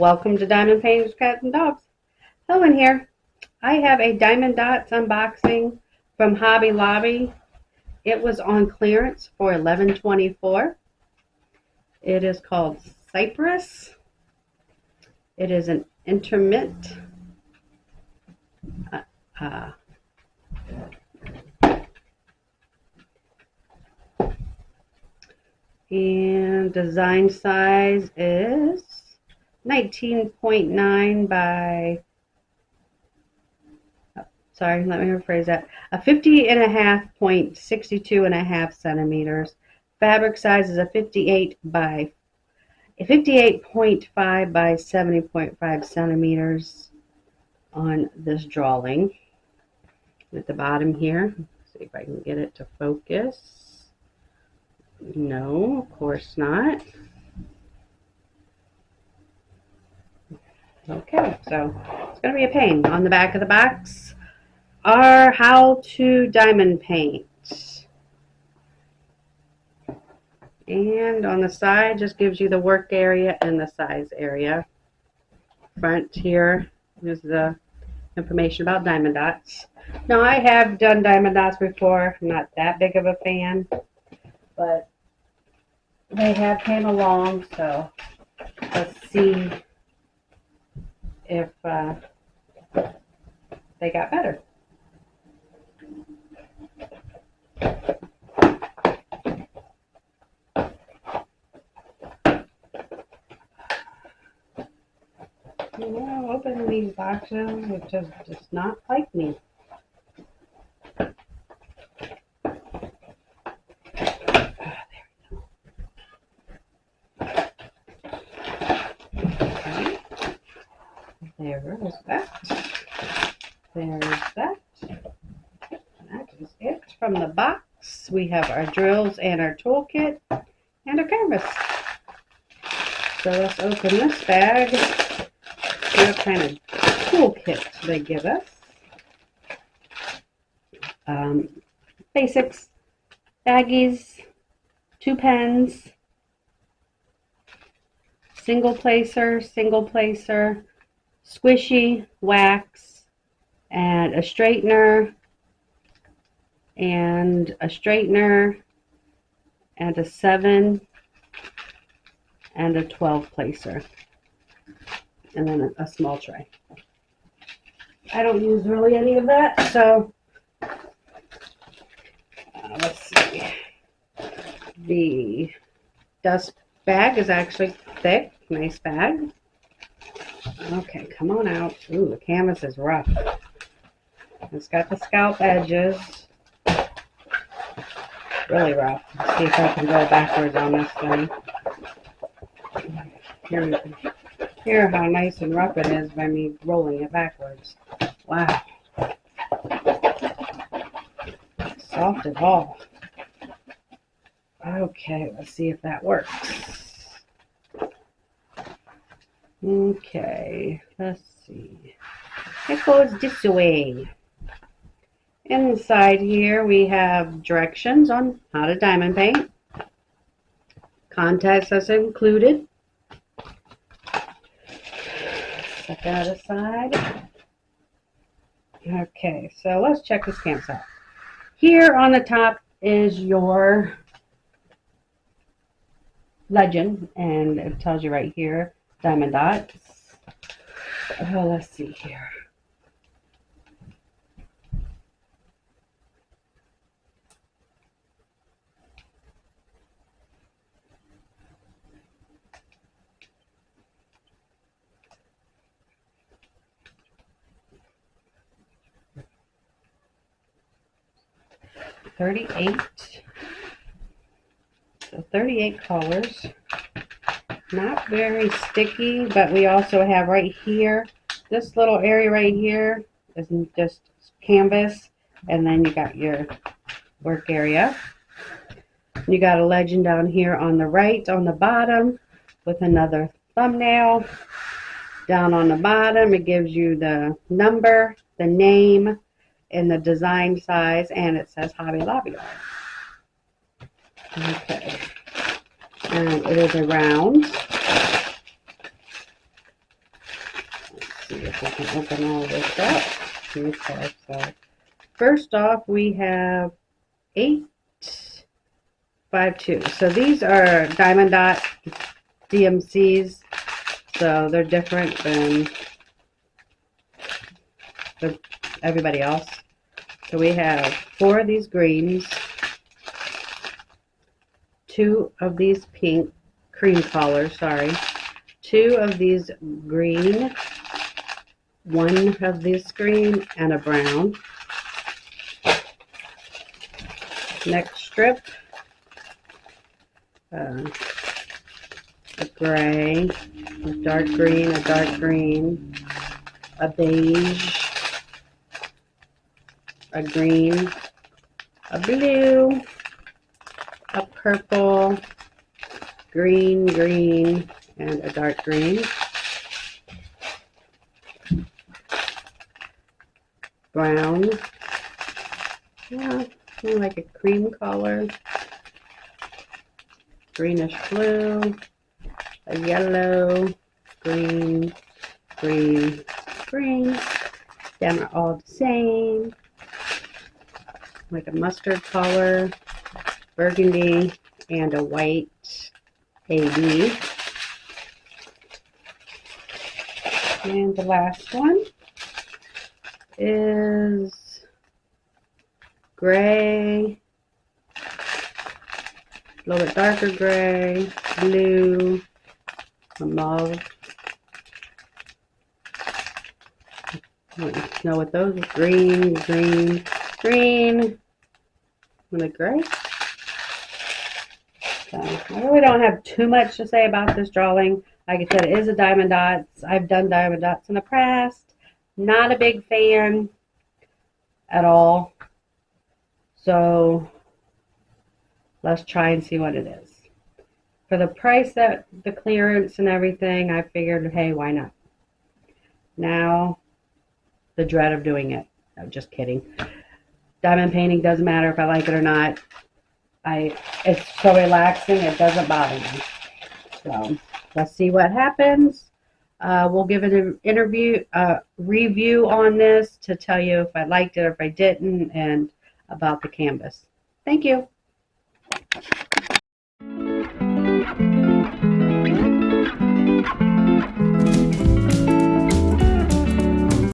Welcome to Diamond Painters, Cats, and Dogs. Helen here. I have a Diamond Dots unboxing from Hobby Lobby. It was on clearance for $11.24. It is called Cypress. It is an intermittent and design size is 19.9 by, sorry, let me rephrase that, a 50.5.62.5 centimeters. Fabric size is a 58.5 by 70.5 centimeters on this drawing. At the bottom here, let's see if I can get it to focus. No, of course not. Okay, so it's going to be a pain. On the back of the box are how to diamond paint. And on the side just gives you the work area and the size area. Front here is the information about diamond dots. Now I have done diamond dots before. I'm not that big of a fan, but they have came along, so let's see if they got better. You know, opening these boxes, it just does not like me. There's that. There's that. That is it from the box. We have our drills and our toolkit and our canvas. So let's open this bag. See what kind of toolkit they give us. Basics, baggies, 2 pens, single placer, squishy, wax, and a straightener, and a 7 and a 12 placer, and then a small tray. I don't use really any of that, so let's see. The dust bag is actually thick, nice bag. Okay, come on out. Ooh, the canvas is rough. It's got the scalp edges. Really rough. Let's see if I can go backwards on this thing. Here you can hear how nice and rough it is by me rolling it backwards. Wow. Soft as all. Okay, let's see if that works. Okay, let's see. It goes this way. Inside here we have directions on how to diamond paint. Contacts is included. Set that aside. Okay, so let's check this canvas out. Here on the top is your legend, and it tells you right here, diamond dots. Oh, let's see here. So 38 colors. Not very sticky, but we also have right here, this little area right here is just canvas, and then you got your work area. You got a legend down here on the right on the bottom with another thumbnail. Down on the bottom it gives you the number, the name, and the design size, and it says Hobby Lobby on it. Okay. And it is a round. if we can open all this up. Okay, so first off, we have 852. So these are diamond dot DMCs. So they're different than everybody else. So we have 4 of these greens, 2 of these pink, cream colors, sorry, 2 of these green, 1 of this green, and a brown. Next strip, a gray, a dark green, a beige, a green, a blue, a purple, green, and a dark green. Brown, yeah, more like a cream color, greenish blue, a yellow, green, green. Them are all the same, like a mustard color, burgundy, and a white AB. And the last one is gray, a little bit darker gray, blue, a mauve. I don't know what those are. Green, and a gray. So I really don't have too much to say about this drawing. Like I said, it is a diamond dots. I've done diamond dots in the past. Not a big fan at all. So let's try and see what it is. For the price, that the clearance and everything, I figured, hey, why not? Now, the dread of doing it. No, just kidding. Diamond painting doesn't matter if I like it or not. It's so relaxing, it doesn't bother me. So let's see what happens. We'll give an review on this to tell you if I liked it or if I didn't, and about the canvas. Thank you.